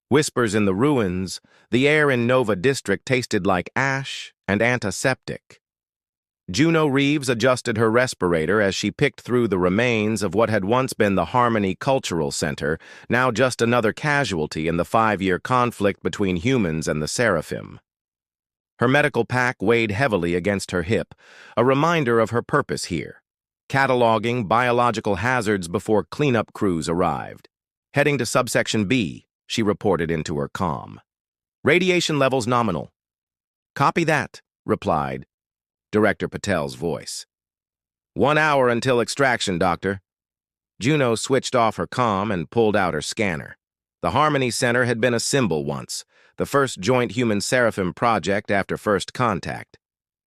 Whispers in the ruins, the air in Nova District tasted like ash and antiseptic. Juno Reeves adjusted her respirator as she picked through the remains of what had once been the Harmony Cultural Center, now just another casualty in the 5-year conflict between humans and the Seraphim. Her medical pack weighed heavily against her hip, a reminder of her purpose here, cataloging biological hazards before cleanup crews arrived. Heading to subsection B, she reported into her comm. Radiation levels nominal. Copy that, replied Director Patel's voice. 1 hour until extraction, Doctor. Juno switched off her comm and pulled out her scanner. The Harmony Center had been a symbol once, the first joint human-seraphim project after first contact.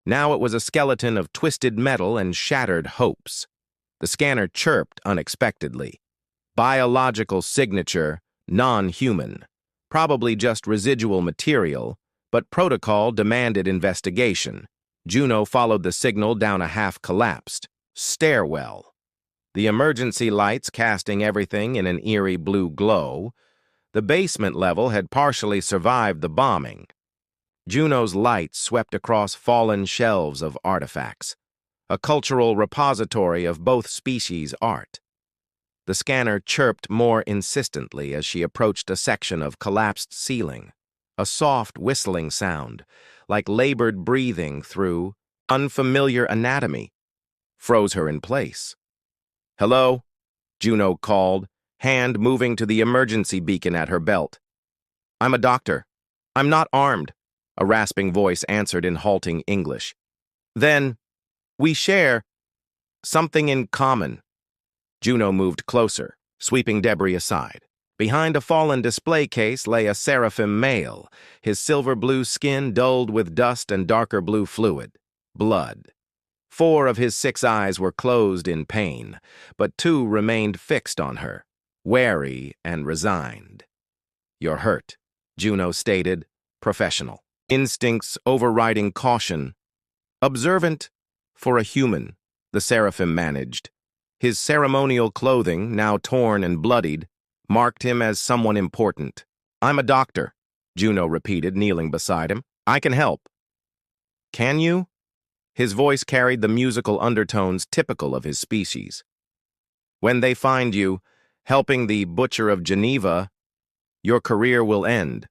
Now it was a skeleton of twisted metal and shattered hopes. The scanner chirped unexpectedly. Biological signature, non-human. Probably just residual material, but protocol demanded investigation. Juno followed the signal down a half-collapsed stairwell. The emergency lights casting everything in an eerie blue glow. The basement level had partially survived the bombing. Juno's light swept across fallen shelves of artifacts, a cultural repository of both species' art. The scanner chirped more insistently as she approached a section of collapsed ceiling, a soft whistling sound, like labored breathing through unfamiliar anatomy, froze her in place. "Hello?" Juno called, hand moving to the emergency beacon at her belt. "I'm a doctor. I'm not armed," a rasping voice answered in halting English. "Then, we share something in common." Juno moved closer, sweeping debris aside. Behind a fallen display case lay a seraphim male, his silver-blue skin dulled with dust and darker blue fluid, blood. 4 of his 6 eyes were closed in pain, but 2 remained fixed on her, wary and resigned. "You're hurt," Juno stated, professional. Instincts overriding caution. Observant for a human, the seraphim managed. His ceremonial clothing, now torn and bloodied, marked him as someone important. "I'm a doctor," Juno repeated, kneeling beside him. "I can help." "Can you?" His voice carried the musical undertones typical of his species. "When they find you, helping the Butcher of Geneva, your career will end."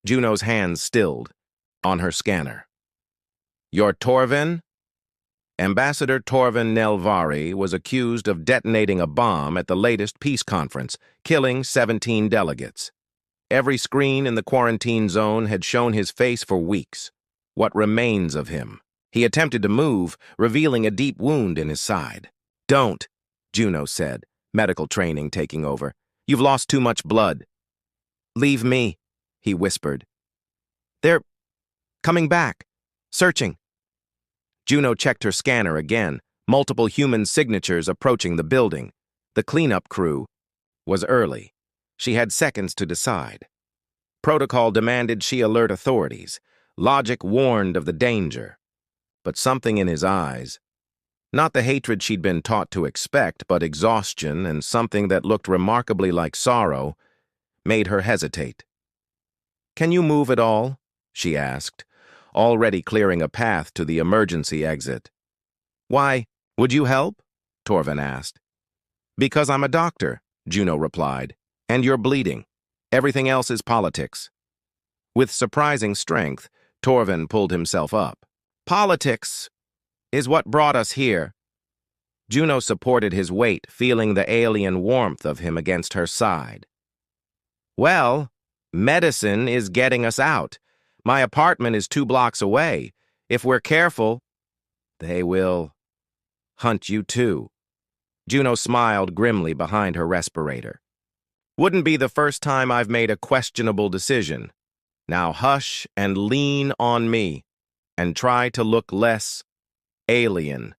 Juno's hands stilled on her scanner. "You're Torvin?" Ambassador Torvin Nelvari was accused of detonating a bomb at the latest peace conference, killing 17 delegates. Every screen in the quarantine zone had shown his face for weeks. What remains of him? He attempted to move, revealing a deep wound in his side. "Don't," Juno said, medical training taking over. "You've lost too much blood." "Leave me," he whispered. "They're coming back, searching." Juno checked her scanner again, multiple human signatures approaching the building. The cleanup crew was early. She had seconds to decide. Protocol demanded she alert authorities. Logic warned of the danger. But something in his eyes, not the hatred she'd been taught to expect, but exhaustion and something that looked remarkably like sorrow, made her hesitate. "Can you move at all?" she asked, already clearing a path to the emergency exit. "Why, would you help?" Torvin asked. "Because I'm a doctor," Juno replied, "and you're bleeding. Everything else is politics." With surprising strength, Torvin pulled himself up. "Politics is what brought us here." Juno supported his weight, feeling the alien warmth of him against her side. "Well, medicine is getting us out. My apartment is 2 blocks away. If we're careful, they will hunt you too." Juno smiled grimly behind her respirator. "Wouldn't be the first time I've made a questionable decision. Now hush and lean on me, and try to look less alien."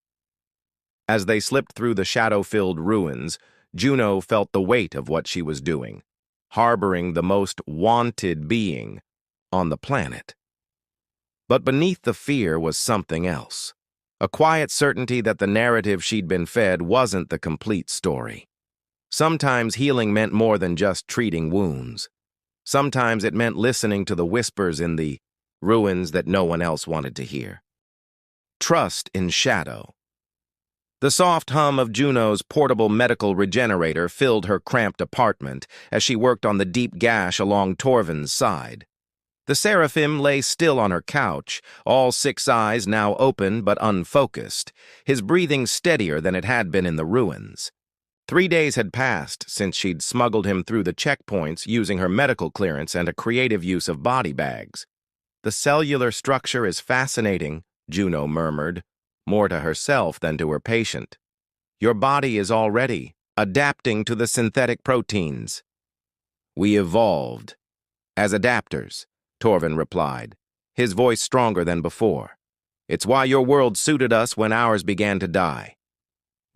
As they slipped through the shadow-filled ruins, Juno felt the weight of what she was doing, harboring the most wanted being on the planet. But beneath the fear was something else, a quiet certainty that the narrative she'd been fed wasn't the complete story. Sometimes healing meant more than just treating wounds. Sometimes it meant listening to the whispers in the ruins that no one else wanted to hear. Trust in shadow. The soft hum of Juno's portable medical regenerator filled her cramped apartment as she worked on the deep gash along Torvin's side. The seraphim lay still on her couch, all 6 eyes now open but unfocused, his breathing steadier than it had been in the ruins. 3 days had passed since she'd smuggled him through the checkpoints using her medical clearance and a creative use of body bags. The cellular structure is fascinating, Juno murmured, more to herself than to her patient. Your body is already adapting to the synthetic proteins. We evolved as adapters, Torvin replied, his voice stronger than before. It's why your world suited us when ours began to die.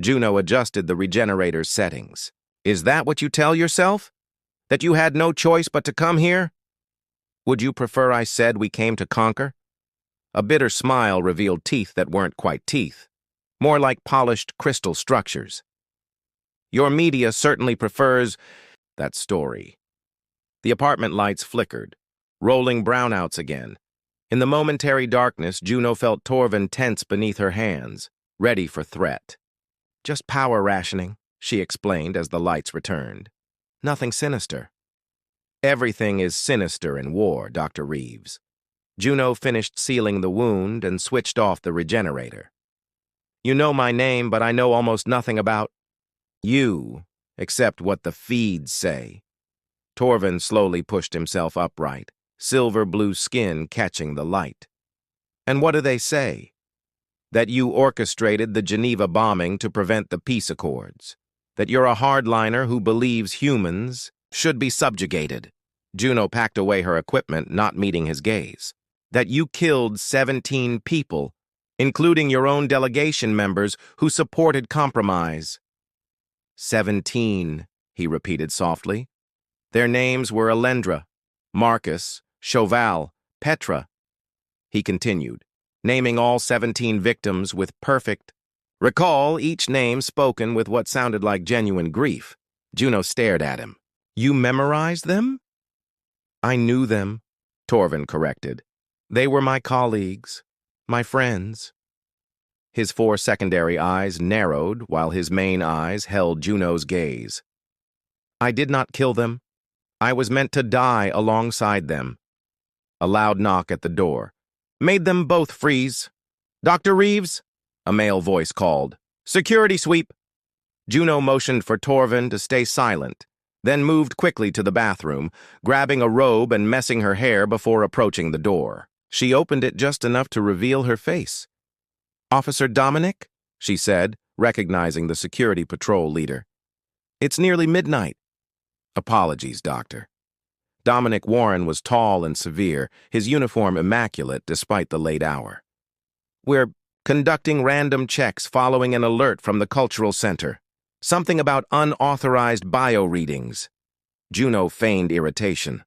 Juno adjusted the regenerator's settings. Is that what you tell yourself? That you had no choice but to come here? Would you prefer I said we came to conquer? A bitter smile revealed teeth that weren't quite teeth, more like polished crystal structures. Your media certainly prefers that story. The apartment lights flickered, rolling brownouts again. In the momentary darkness, Juno felt Torvin tense beneath her hands, ready for threat. Just power rationing, she explained as the lights returned. Nothing sinister. Everything is sinister in war, Dr. Reeves. Juno finished sealing the wound and switched off the regenerator. You know my name, but I know almost nothing about you, except what the feeds say. Torvin slowly pushed himself upright, silver blue skin catching the light. And what do they say? That you orchestrated the Geneva bombing to prevent the peace accords. That you're a hardliner who believes humans should be subjugated. Juno packed away her equipment, not meeting his gaze. That you killed 17 people, including your own delegation members who supported compromise. 17, he repeated softly. Their names were Elendra, Marcus, Chauvel, Petra. He continued, naming all 17 victims with perfect. Recall each name spoken with what sounded like genuine grief. Juno stared at him. You memorized them? I knew them, Torvin corrected. They were my colleagues, my friends. His 4 secondary eyes narrowed while his main eyes held Juno's gaze. I did not kill them. I was meant to die alongside them. A loud knock at the door made them both freeze. Dr. Reeves? A male voice called. Security sweep. Juno motioned for Torvin to stay silent, then moved quickly to the bathroom, grabbing a robe and messing her hair before approaching the door. She opened it just enough to reveal her face. Officer Dominic? She said, recognizing the security patrol leader. It's nearly midnight. Apologies, Doctor. Dominic Warren was tall and severe, his uniform immaculate despite the late hour. We're conducting random checks following an alert from the cultural center. Something about unauthorized bio-readings. Juno feigned irritation.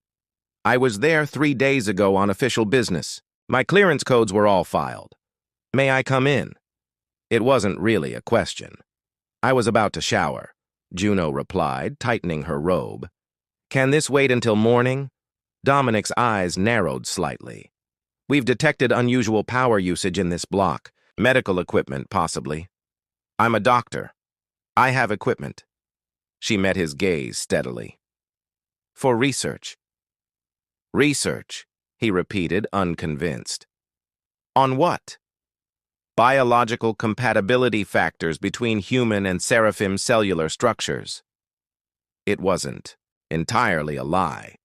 I was there 3 days ago on official business. My clearance codes were all filed. May I come in? It wasn't really a question. I was about to shower, Juno replied, tightening her robe. Can this wait until morning? Dominic's eyes narrowed slightly. We've detected unusual power usage in this block. Medical equipment, possibly. I'm a doctor. I have equipment. She met his gaze steadily. For research. Research, he repeated, unconvinced. On what? Biological compatibility factors between human and seraphim cellular structures. It wasn't entirely a lie.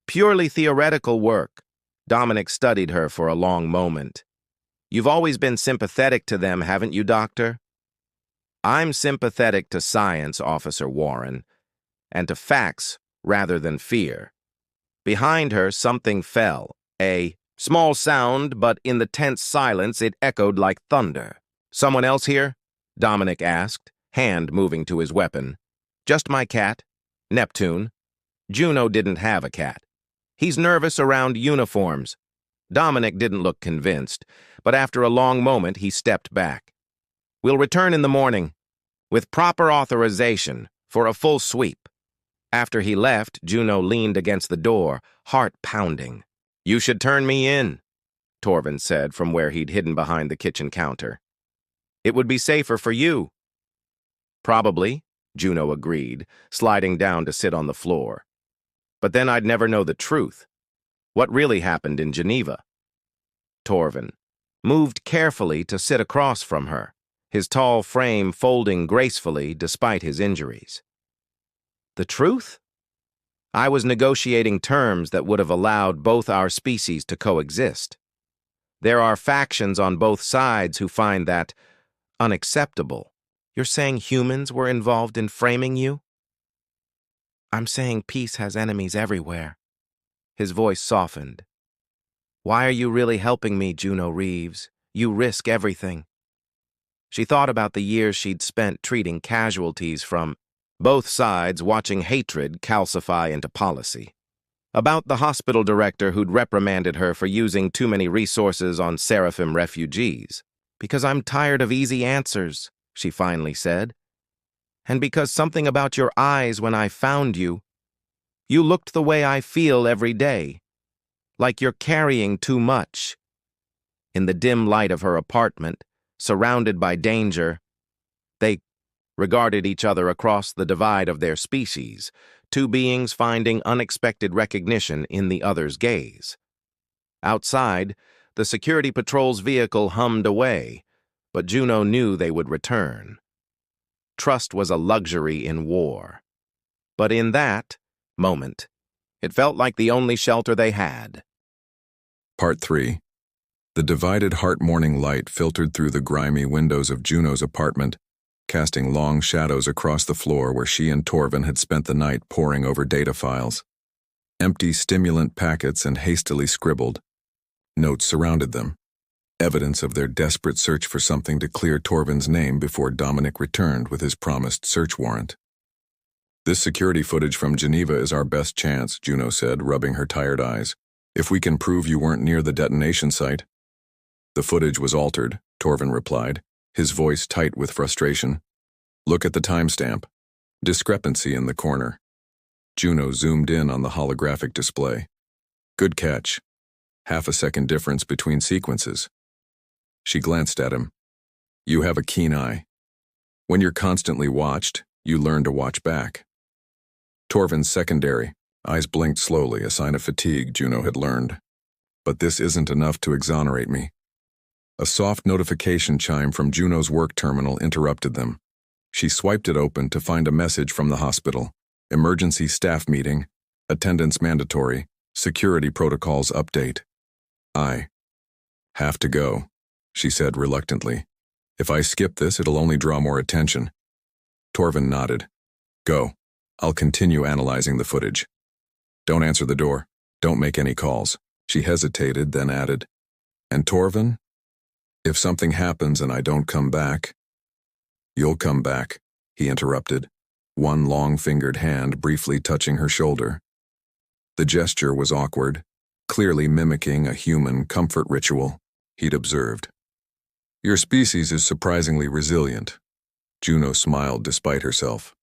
Purely theoretical work. Dominic studied her for a long moment. You've always been sympathetic to them, haven't you, Doctor? I'm sympathetic to science, Officer Warren, and to facts rather than fear. Behind her, something fell, a small sound, but in the tense silence it echoed like thunder. Someone else here? Dominic asked, hand moving to his weapon. Just my cat, Neptune. Juno didn't have a cat. He's nervous around uniforms. Dominic didn't look convinced, but after a long moment he stepped back. We'll return in the morning, with proper authorization for a full sweep. After he left, Juno leaned against the door, heart pounding. "You should turn me in," Torvin said from where he'd hidden behind the kitchen counter. "It would be safer for you." "Probably," Juno agreed, sliding down to sit on the floor. "But then I'd never know the truth. What really happened in Geneva?" Torvin moved carefully to sit across from her, his tall frame folding gracefully despite his injuries. "The truth? I was negotiating terms that would have allowed both our species to coexist. There are factions on both sides who find that unacceptable. You're saying humans were involved in framing you?" "I'm saying peace has enemies everywhere." His voice softened. "Why are you really helping me, Juno Reeves? You risk everything." She thought about the years she'd spent treating casualties from both sides, watching hatred calcify into policy. About the hospital director who'd reprimanded her for using too many resources on Seraphim refugees. "Because I'm tired of easy answers," she finally said. "And because something about your eyes when I found you. You looked the way I feel every day. Like you're carrying too much." In the dim light of her apartment, surrounded by danger, they regarded each other across the divide of their species, two beings finding unexpected recognition in the other's gaze. Outside, the security patrol's vehicle hummed away, but Juno knew they would return. Trust was a luxury in war. But in that moment, it felt like the only shelter they had. Part 3. The divided heart morning light filtered through the grimy windows of Juno's apartment, casting long shadows across the floor where she and Torvin had spent the night poring over data files. Empty stimulant packets and hastily scribbled notes surrounded them, evidence of their desperate search for something to clear Torvin's name before Dominic returned with his promised search warrant. "This security footage from Geneva is our best chance," Juno said, rubbing her tired eyes. "If we can prove you weren't near the detonation site." "The footage was altered," Torvin replied, his voice tight with frustration. "Look at the timestamp. Discrepancy in the corner." Juno zoomed in on the holographic display. "Good catch. Half a second difference between sequences." She glanced at him. "You have a keen eye. When you're constantly watched, you learn to watch back." Torvin's secondary. Eyes blinked slowly, a sign of fatigue Juno had learned. "But this isn't enough to exonerate me." A soft notification chime from Juno's work terminal interrupted them. She swiped it open to find a message from the hospital. "Emergency staff meeting. Attendance mandatory. Security protocols update." "I have to go," she said reluctantly. "If I skip this, it'll only draw more attention." Torvin nodded. "Go. I'll continue analyzing the footage. Don't answer the door. Don't make any calls." She hesitated, then added, "And Torvin? If something happens and I don't come back—" "You'll come back," he interrupted, one long-fingered hand briefly touching her shoulder. The gesture was awkward, clearly mimicking a human comfort ritual, he'd observed. "Your species is surprisingly resilient." Juno smiled despite herself.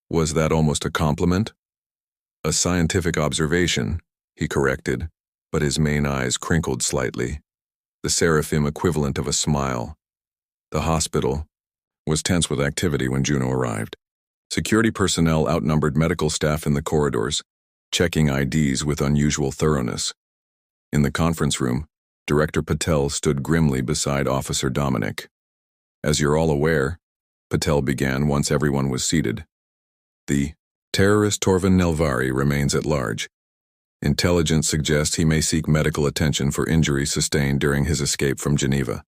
Was that almost a compliment? "A scientific observation," he corrected, but his main eyes crinkled slightly, the Seraphim equivalent of a smile. The hospital was tense with activity when Juno arrived. Security personnel outnumbered medical staff in the corridors, checking IDs with unusual thoroughness. In the conference room, Director Patel stood grimly beside Officer Dominic. "As you're all aware," Patel began once everyone was seated, "the terrorist Torvin Nelvari remains at large. Intelligence suggests he may seek medical attention for injuries sustained during his escape from Geneva.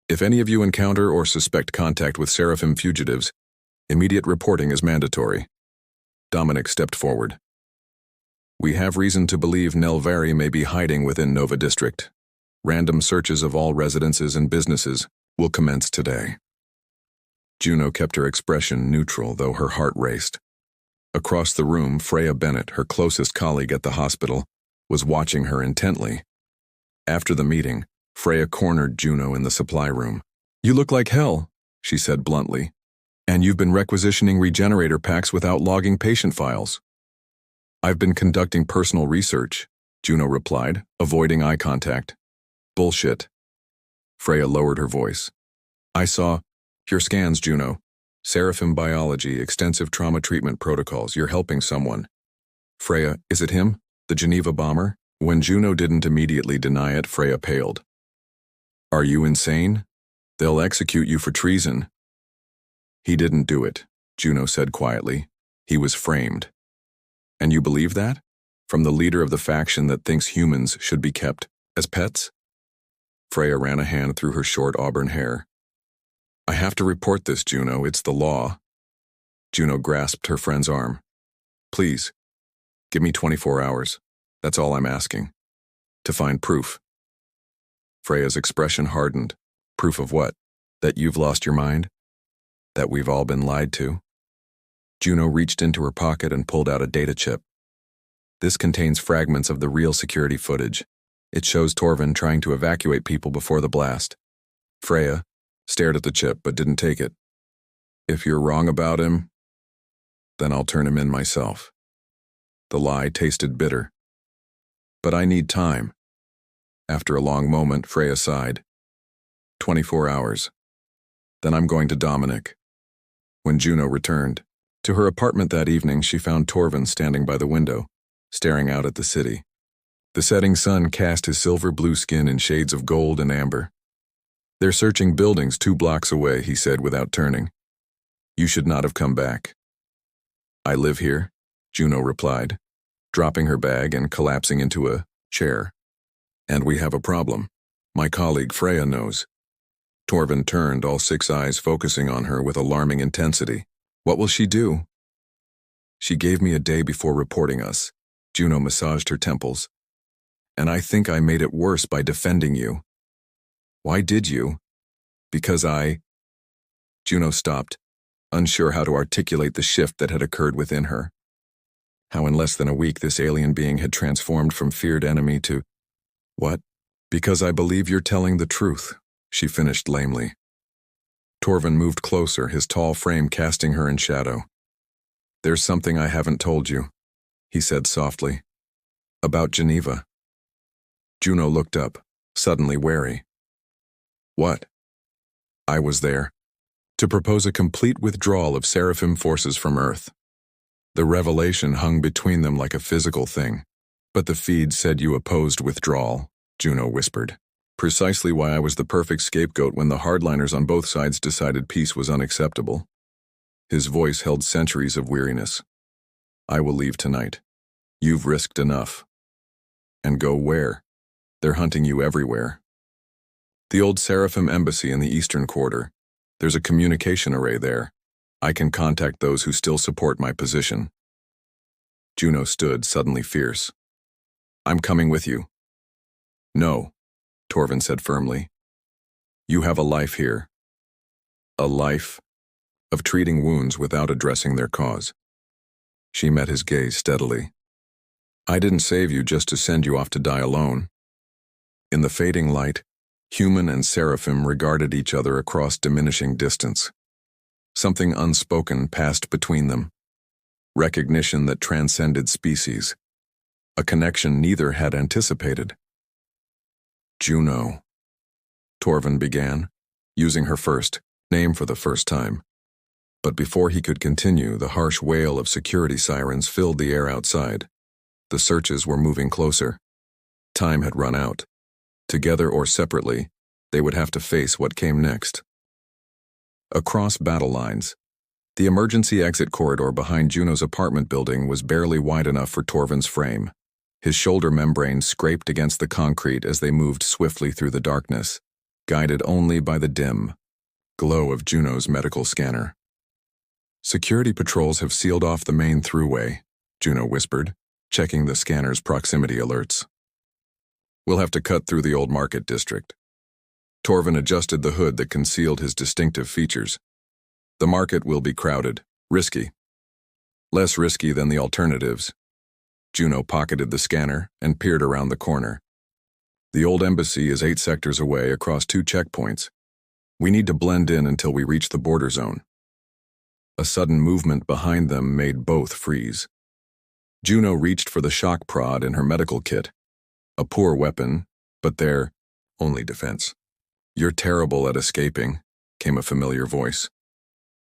If any of you encounter or suspect contact with Seraphim fugitives, immediate reporting is mandatory." Dominic stepped forward. "We have reason to believe Nelvari may be hiding within Nova District. Random searches of all residences and businesses will commence today." Juno kept her expression neutral, though her heart raced. Across the room, Freya Bennett, her closest colleague at the hospital, was watching her intently. After the meeting, Freya cornered Juno in the supply room. "You look like hell," she said bluntly. "And you've been requisitioning regenerator packs without logging patient files. I've been conducting personal research, Juno replied, avoiding eye contact. Bullshit. Freya lowered her voice. I saw your scans, Juno. Seraphim biology, extensive trauma treatment protocols. You're helping someone. Freya, is it him? The Geneva bomber? When Juno didn't immediately deny it, Freya paled. Are you insane? They'll execute you for treason. He didn't do it, Juno said quietly. He was framed. And you believe that? From the leader of the faction that thinks humans should be kept as pets? Freya ran a hand through her short auburn hair. I have to report this, Juno. It's the law. Juno grasped her friend's arm. Please, give me 24 hours. That's all I'm asking. To find proof. Freya's expression hardened. Proof of what? That you've lost your mind? That we've all been lied to? Juno reached into her pocket and pulled out a data chip. This contains fragments of the real security footage. It shows Torvin trying to evacuate people before the blast. Freya stared at the chip but didn't take it. If you're wrong about him, then I'll turn him in myself. The lie tasted bitter. But I need time. After a long moment, Freya sighed. 24 hours. Then I'm going to Dominic. When Juno returned to her apartment that evening, she found Torvin standing by the window, staring out at the city. The setting sun cast his silver-blue skin in shades of gold and amber. They're searching buildings 2 blocks away, he said without turning. You should not have come back. I live here, Juno replied, dropping her bag and collapsing into a chair. And we have a problem. My colleague Freya knows. Torvin turned, all 6 eyes focusing on her with alarming intensity. What will she do? She gave me a day before reporting us. Juno massaged her temples. And I think I made it worse by defending you. Why did you? Because Juno stopped, unsure how to articulate the shift that had occurred within her. How in less than a week this alien being had transformed from feared enemy to... What? Because I believe you're telling the truth, she finished lamely. Torvin moved closer, his tall frame casting her in shadow. There's something I haven't told you, he said softly. About Geneva. Juno looked up, suddenly wary. What? I was there. To propose a complete withdrawal of Seraphim forces from Earth. The revelation hung between them like a physical thing. But the feed said you opposed withdrawal, Juno whispered. Precisely why I was the perfect scapegoat when the hardliners on both sides decided peace was unacceptable. His voice held centuries of weariness. I will leave tonight. You've risked enough. And go where? They're hunting you everywhere. The old Seraphim embassy in the Eastern Quarter. There's a communication array there. I can contact those who still support my position. Juno stood, suddenly fierce. I'm coming with you. No, Torvin said firmly. You have a life here. A life of treating wounds without addressing their cause. She met his gaze steadily. I didn't save you just to send you off to die alone. In the fading light, human and Seraphim regarded each other across diminishing distance. Something unspoken passed between them. Recognition that transcended species. A connection neither had anticipated. Juno, Torvin began, using her first name for the first time. But before he could continue, the harsh wail of security sirens filled the air outside. The searches were moving closer. Time had run out. Together or separately, they would have to face what came next. Across battle lines, the emergency exit corridor behind Juno's apartment building was barely wide enough for Torvin's frame. His shoulder membrane scraped against the concrete as they moved swiftly through the darkness, guided only by the dim glow of Juno's medical scanner. Security patrols have sealed off the main throughway, Juno whispered, checking the scanner's proximity alerts. We'll have to cut through the old market district. Torvin adjusted the hood that concealed his distinctive features. The market will be crowded, risky. Less risky than the alternatives. Juno pocketed the scanner and peered around the corner. The old embassy is 8 sectors away across 2 checkpoints. We need to blend in until we reach the border zone. A sudden movement behind them made both freeze. Juno reached for the shock prod in her medical kit. A poor weapon, but their only defense. "You're terrible at escaping," came a familiar voice.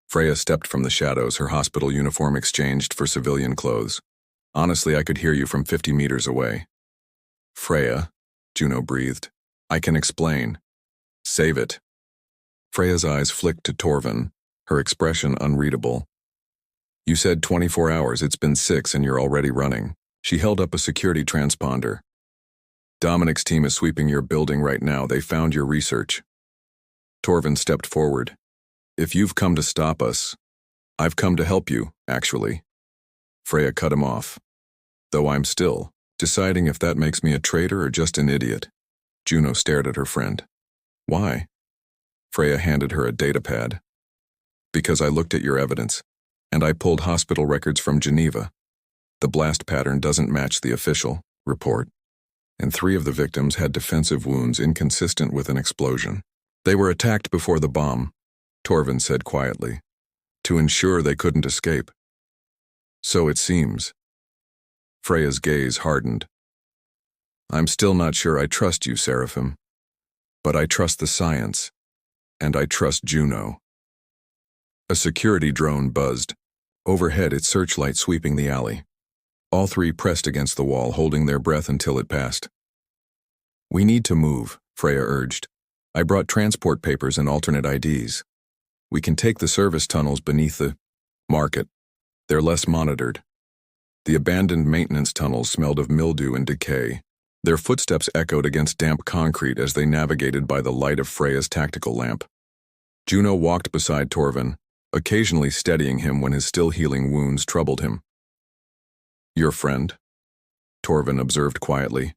Freya stepped from the shadows, her hospital uniform exchanged for civilian clothes. "Honestly, I could hear you from 50 meters away." "Freya," Juno breathed. "I can explain." "Save it." Freya's eyes flicked to Torvin, her expression unreadable. "You said 24 hours, it's been 6 and you're already running." She held up a security transponder. "Dominic's team is sweeping your building right now. They found your research." Torvin stepped forward. "If you've come to stop us, I've come to help you, actually." Freya cut him off. "Though I'm still deciding if that makes me a traitor or just an idiot." Juno stared at her friend. "Why?" Freya handed her a datapad. "Because I looked at your evidence, and I pulled hospital records from Geneva. The blast pattern doesn't match the official report, and 3 of the victims had defensive wounds inconsistent with an explosion. They were attacked before the bomb," Torvin said quietly, "to ensure they couldn't escape." "So it seems." Freya's gaze hardened. "I'm still not sure I trust you, Seraphim. But I trust the science, and I trust Juno." A security drone buzzed. Overhead, its searchlight sweeping the alley. All 3 pressed against the wall, holding their breath until it passed. "We need to move," Freya urged. "I brought transport papers and alternate IDs. We can take the service tunnels beneath the market. They're less monitored." The abandoned maintenance tunnels smelled of mildew and decay. Their footsteps echoed against damp concrete as they navigated by the light of Freya's tactical lamp. Juno walked beside Torvin, occasionally steadying him when his still-healing wounds troubled him. "Your friend?" Torvin observed quietly.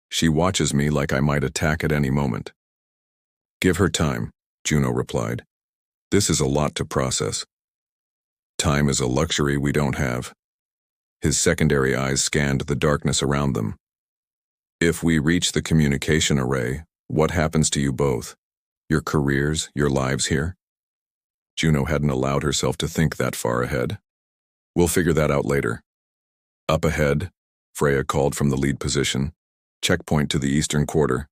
"She watches me like I might attack at any moment." "Give her time," Juno replied. "This is a lot to process." "Time is a luxury we don't have." His secondary eyes scanned the darkness around them. "If we reach the communication array, what happens to you both? Your careers, your lives here?" Juno hadn't allowed herself to think that far ahead. "We'll figure that out later." Up ahead, Freya called from the lead position. "Checkpoint to the eastern quarter."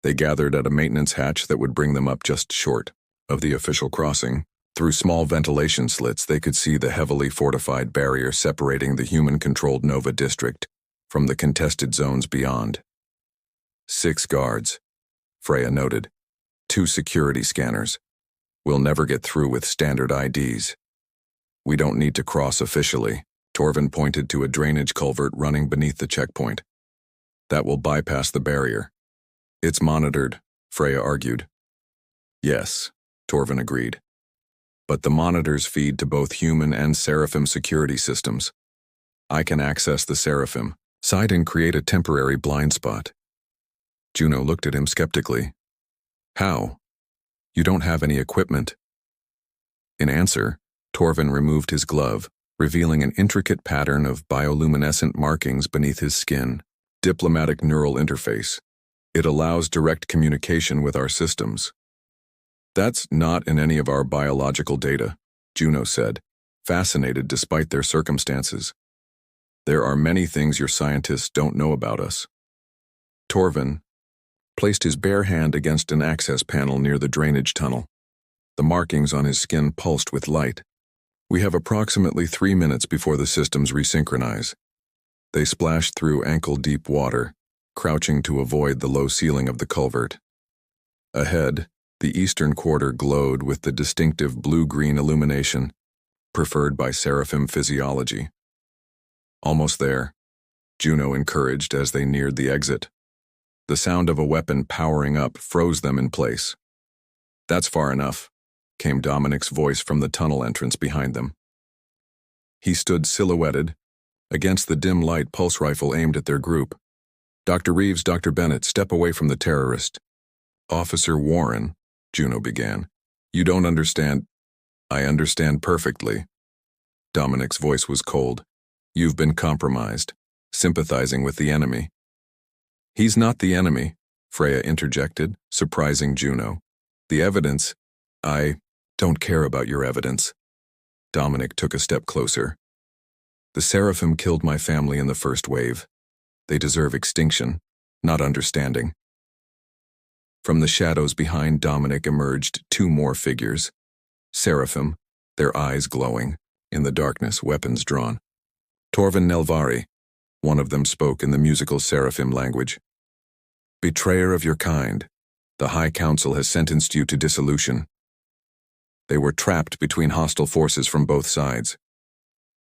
They gathered at a maintenance hatch that would bring them up just short of the official crossing. Through small ventilation slits, they could see the heavily fortified barrier separating the human-controlled Nova district from the contested zones beyond. 6 guards, Freya noted. 2 security scanners. We'll never get through with standard IDs. "We don't need to cross officially." Torvin pointed to a drainage culvert running beneath the checkpoint. "That will bypass the barrier." "It's monitored," Freya argued. "Yes," Torvin agreed. "But the monitors feed to both human and Seraphim security systems. I can access the Seraphim side and create a temporary blind spot." Juno looked at him skeptically. "How? You don't have any equipment." In answer, Torvin removed his glove, revealing an intricate pattern of bioluminescent markings beneath his skin. "Diplomatic neural interface. It allows direct communication with our systems." "That's not in any of our biological data," Juno said, fascinated despite their circumstances. "There are many things your scientists don't know about us." Torvin placed his bare hand against an access panel near the drainage tunnel. The markings on his skin pulsed with light. "We have approximately 3 minutes before the systems resynchronize." They splashed through ankle-deep water, crouching to avoid the low ceiling of the culvert. Ahead, the eastern quarter glowed with the distinctive blue-green illumination, preferred by Seraphim physiology. "Almost there," Juno encouraged as they neared the exit. The sound of a weapon powering up froze them in place. "That's far enough," came Dominic's voice from the tunnel entrance behind them. He stood silhouetted, against the dim light pulse rifle aimed at their group. "Dr. Reeves, Dr. Bennett, step away from the terrorist." "Officer Warren," Juno began. "You don't understand." "I understand perfectly." Dominic's voice was cold. "You've been compromised, sympathizing with the enemy." "He's not the enemy," Freya interjected, surprising Juno. "The evidence—" "I don't care about your evidence." Dominic took a step closer. The Seraphim killed my family in the first wave. They deserve extinction, not understanding. From the shadows behind Dominic emerged two more figures. Seraphim, their eyes glowing, in the darkness, weapons drawn. Torvin Nelvari, one of them spoke in the musical Seraphim language. Betrayer of your kind, the High Council has sentenced you to dissolution. They were trapped between hostile forces from both sides.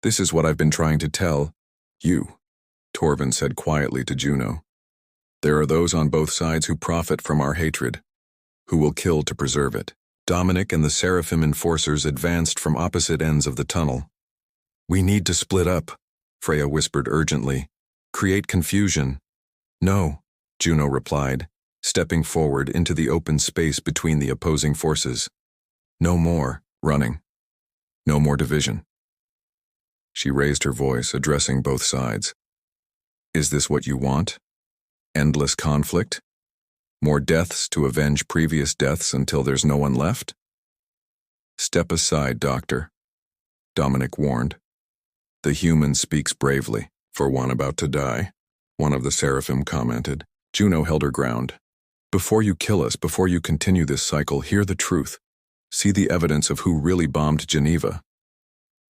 This is what I've been trying to tell you, Torvin said quietly to Juno. There are those on both sides who profit from our hatred, who will kill to preserve it. Dominic and the Seraphim enforcers advanced from opposite ends of the tunnel. We need to split up, Freya whispered urgently. Create confusion. No, Juno replied, stepping forward into the open space between the opposing forces. No more running. No more division. She raised her voice, addressing both sides. Is this what you want? Endless conflict? More deaths to avenge previous deaths until there's no one left? Step aside, Doctor, Dominic warned. The human speaks bravely, for one about to die, one of the Seraphim commented. Juno held her ground. Before you kill us, before you continue this cycle, hear the truth. See the evidence of who really bombed Geneva.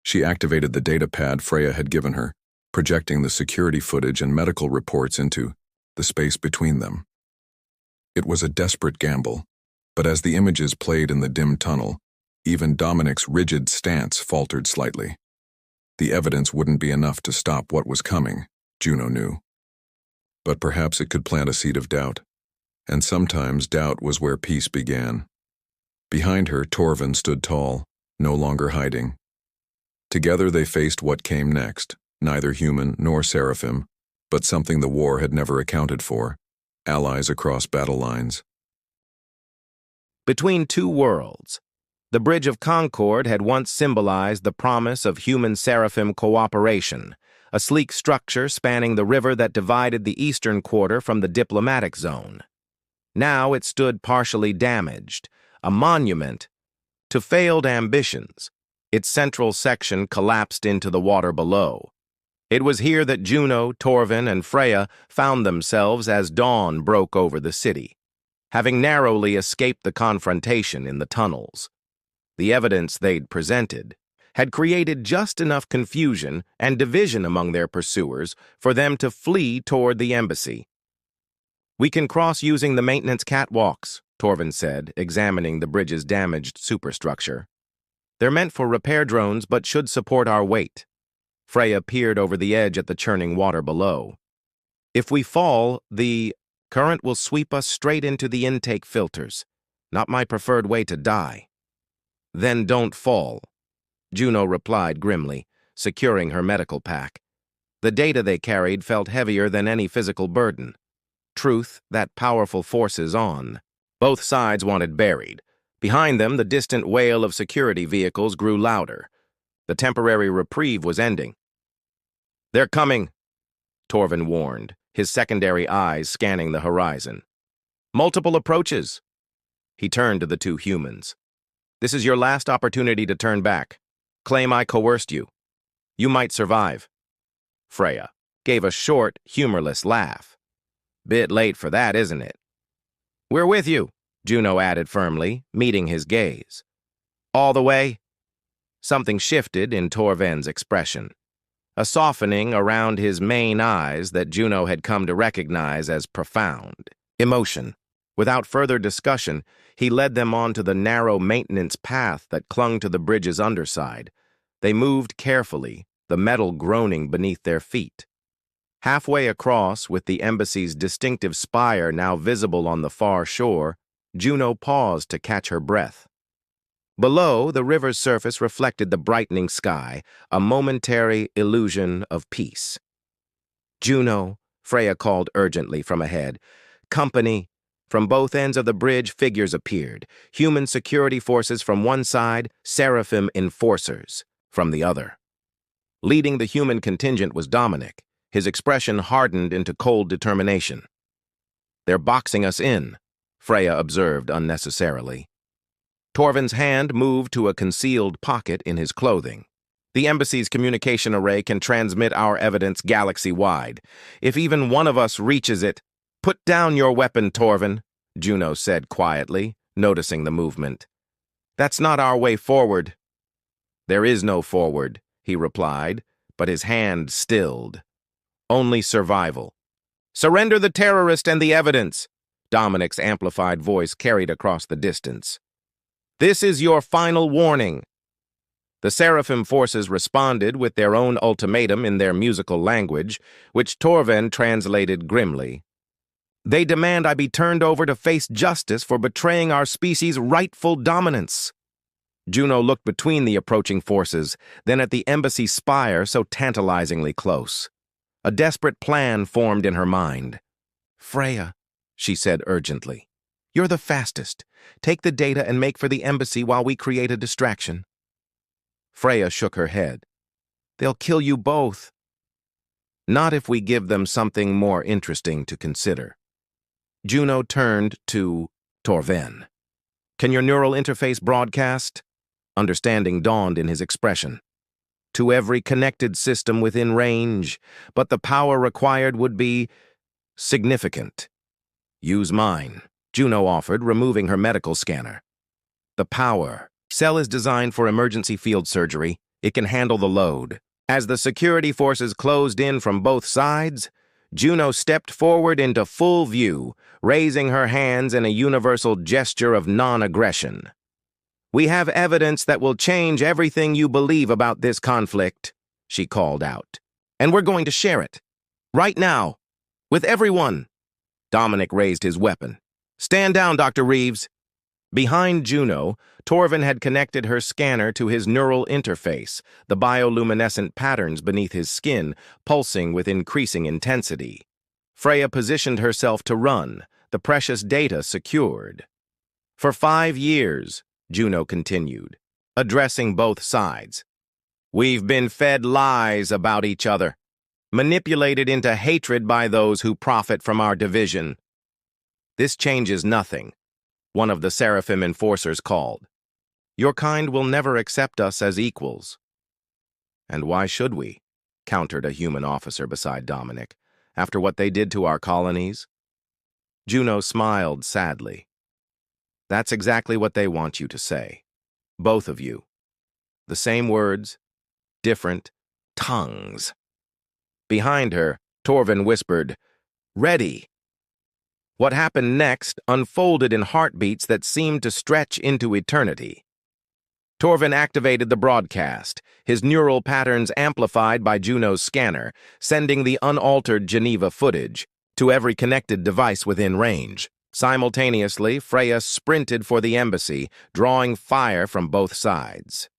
She activated the data pad Freya had given her, projecting the security footage and medical reports into the space between them. It was a desperate gamble, but as the images played in the dim tunnel, even Dominic's rigid stance faltered slightly. The evidence wouldn't be enough to stop what was coming, Juno knew. But perhaps it could plant a seed of doubt, and sometimes doubt was where peace began. Behind her, Torvin stood tall, no longer hiding. Together they faced what came next, neither human nor Seraphim, but something the war had never accounted for, allies across battle lines. Between two worlds, the Bridge of Concord had once symbolized the promise of human-Seraphim cooperation, a sleek structure spanning the river that divided the eastern quarter from the diplomatic zone. Now it stood partially damaged, a monument to failed ambitions. Its central section collapsed into the water below. It was here that Juno, Torvin, and Freya found themselves as dawn broke over the city, having narrowly escaped the confrontation in the tunnels. The evidence they'd presented had created just enough confusion and division among their pursuers for them to flee toward the embassy. We can cross using the maintenance catwalks, Torvin said, examining the bridge's damaged superstructure. They're meant for repair drones but should support our weight. Freya peered over the edge at the churning water below. If we fall, the current will sweep us straight into the intake filters. Not my preferred way to die. Then don't fall, Juno replied grimly, securing her medical pack. The data they carried felt heavier than any physical burden. Truth, that powerful force is on. Both sides wanted buried. Behind them, the distant wail of security vehicles grew louder. The temporary reprieve was ending. They're coming, Torvin warned, his secondary eyes scanning the horizon. Multiple approaches. He turned to the two humans. This is your last opportunity to turn back. Claim I coerced you. You might survive. Freya gave a short, humorless laugh. Bit late for that, isn't it? We're with you, Juno added firmly, meeting his gaze. All the way? Something shifted in Torvin's expression, a softening around his main eyes that Juno had come to recognize as profound emotion. Without further discussion, he led them onto the narrow maintenance path that clung to the bridge's underside. They moved carefully, the metal groaning beneath their feet. Halfway across, with the embassy's distinctive spire now visible on the far shore, Juno paused to catch her breath. Below, the river's surface reflected the brightening sky, a momentary illusion of peace. Juno, Freya called urgently from ahead. Company. From both ends of the bridge, figures appeared. Human security forces from one side, Seraphim enforcers from the other. Leading the human contingent was Dominic. His expression hardened into cold determination. They're boxing us in, Freya observed unnecessarily. Torvin's hand moved to a concealed pocket in his clothing. The embassy's communication array can transmit our evidence galaxy-wide. If even one of us reaches it, put down your weapon, Torvin, Juno said quietly, noticing the movement. That's not our way forward. There is no forward, he replied, but his hand stilled. Only survival. Surrender the terrorist and the evidence, Dominic's amplified voice carried across the distance. This is your final warning. The Seraphim forces responded with their own ultimatum in their musical language, which Torvin translated grimly. They demand I be turned over to face justice for betraying our species' rightful dominance. Juno looked between the approaching forces, then at the embassy spire so tantalizingly close. A desperate plan formed in her mind. Freya, she said urgently, you're the fastest. Take the data and make for the embassy while we create a distraction. Freya shook her head. They'll kill you both. Not if we give them something more interesting to consider. Juno turned to Torvin. Can your neural interface broadcast? Understanding dawned in his expression. To every connected system within range, but the power required would be significant. Use mine, Juno offered, removing her medical scanner. The power. Cell is designed for emergency field surgery. It can handle the load. As the security forces closed in from both sides, Juno stepped forward into full view, raising her hands in a universal gesture of non-aggression. We have evidence that will change everything you believe about this conflict, she called out. And we're going to share it. Right now. With everyone. Dominic raised his weapon. Stand down, Dr. Reeves. Behind Juno, Torvin had connected her scanner to his neural interface, the bioluminescent patterns beneath his skin pulsing with increasing intensity. Freya positioned herself to run, the precious data secured. For 5 years, Juno continued, addressing both sides. We've been fed lies about each other, manipulated into hatred by those who profit from our division. This changes nothing, one of the Seraphim enforcers called. Your kind will never accept us as equals. And why should we? Countered a human officer beside Dominic, after what they did to our colonies. Juno smiled sadly. That's exactly what they want you to say. Both of you. The same words, different tongues. Behind her, Torvin whispered, Ready. What happened next unfolded in heartbeats that seemed to stretch into eternity. Torvin activated the broadcast, his neural patterns amplified by Juno's scanner, sending the unaltered Geneva footage to every connected device within range. Simultaneously, Freya sprinted for the embassy, drawing fire from both sides.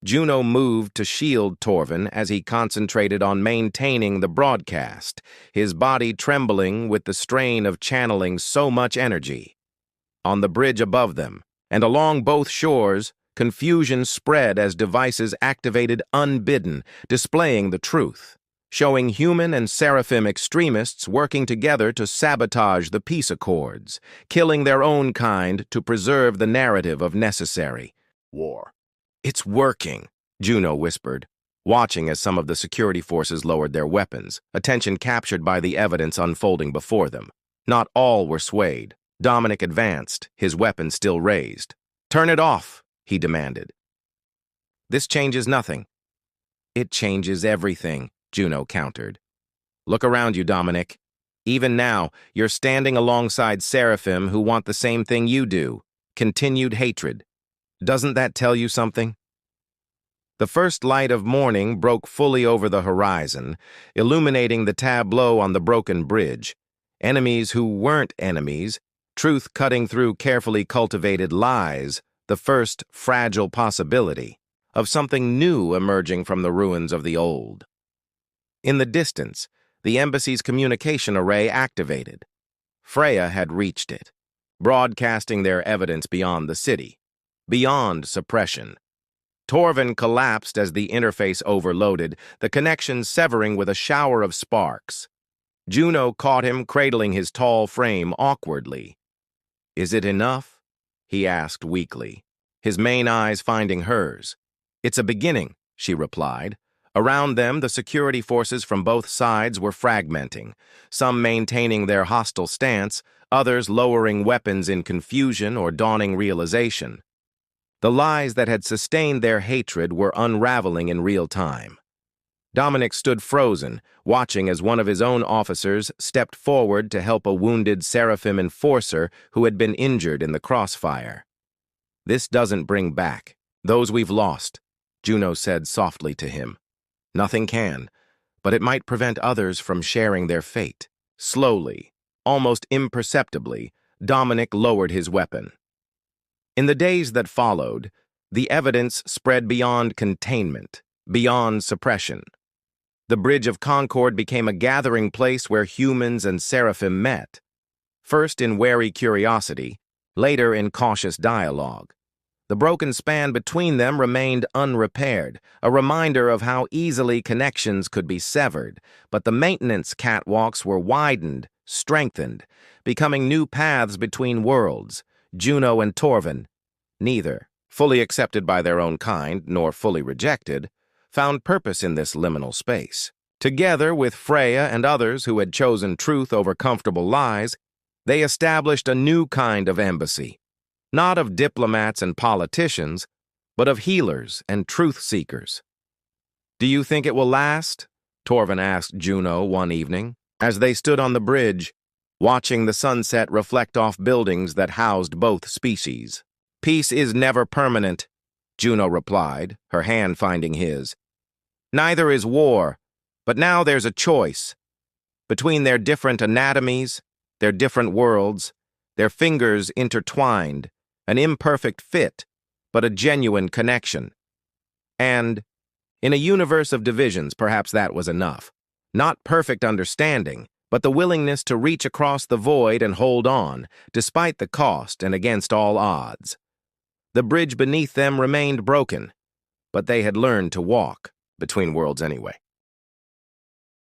Juno moved to shield Torvin as he concentrated on maintaining the broadcast, his body trembling with the strain of channeling so much energy. On the bridge above them, and along both shores, confusion spread as devices activated unbidden, displaying the truth, showing human and Seraphim extremists working together to sabotage the peace accords, killing their own kind to preserve the narrative of necessary war. It's working, Juno whispered, watching as some of the security forces lowered their weapons, attention captured by the evidence unfolding before them. Not all were swayed. Dominic advanced, his weapon still raised. Turn it off, he demanded. This changes nothing. It changes everything, Juno countered. Look around you, Dominic. Even now, you're standing alongside Seraphim who want the same thing you do, continued hatred. Doesn't that tell you something? The first light of morning broke fully over the horizon, illuminating the tableau on the broken bridge. Enemies who weren't enemies, truth cutting through carefully cultivated lies, the first fragile possibility of something new emerging from the ruins of the old. In the distance, the embassy's communication array activated. Freya had reached it, broadcasting their evidence beyond the city. Beyond suppression. Torvin collapsed as the interface overloaded, the connection severing with a shower of sparks. Juno caught him cradling his tall frame awkwardly. Is it enough? He asked weakly, his main eyes finding hers. It's a beginning, she replied. Around them, the security forces from both sides were fragmenting, some maintaining their hostile stance, others lowering weapons in confusion or dawning realization. The lies that had sustained their hatred were unraveling in real time. Dominic stood frozen, watching as one of his own officers stepped forward to help a wounded Seraphim enforcer who had been injured in the crossfire. "This doesn't bring back those we've lost," Juno said softly to him. "Nothing can, but it might prevent others from sharing their fate." Slowly, almost imperceptibly, Dominic lowered his weapon. In the days that followed, the evidence spread beyond containment, beyond suppression. The Bridge of Concord became a gathering place where humans and Seraphim met, first in wary curiosity, later in cautious dialogue. The broken span between them remained unrepaired, a reminder of how easily connections could be severed, but the maintenance catwalks were widened, strengthened, becoming new paths between worlds. Juno and Torvin, neither fully accepted by their own kind nor fully rejected, found purpose in this liminal space. Together with Freya and others who had chosen truth over comfortable lies, they established a new kind of embassy, not of diplomats and politicians, but of healers and truth-seekers. "Do you think it will last?" Torvin asked Juno one evening, as they stood on the bridge, watching the sunset reflect off buildings that housed both species. "Peace is never permanent," Juno replied, her hand finding his. "Neither is war, but now there's a choice. Between their different anatomies, their different worlds, their fingers intertwined, an imperfect fit, but a genuine connection. And, in a universe of divisions, perhaps that was enough. Not perfect understanding, but the willingness to reach across the void and hold on, despite the cost and against all odds. The bridge beneath them remained broken, but they had learned to walk between worlds anyway.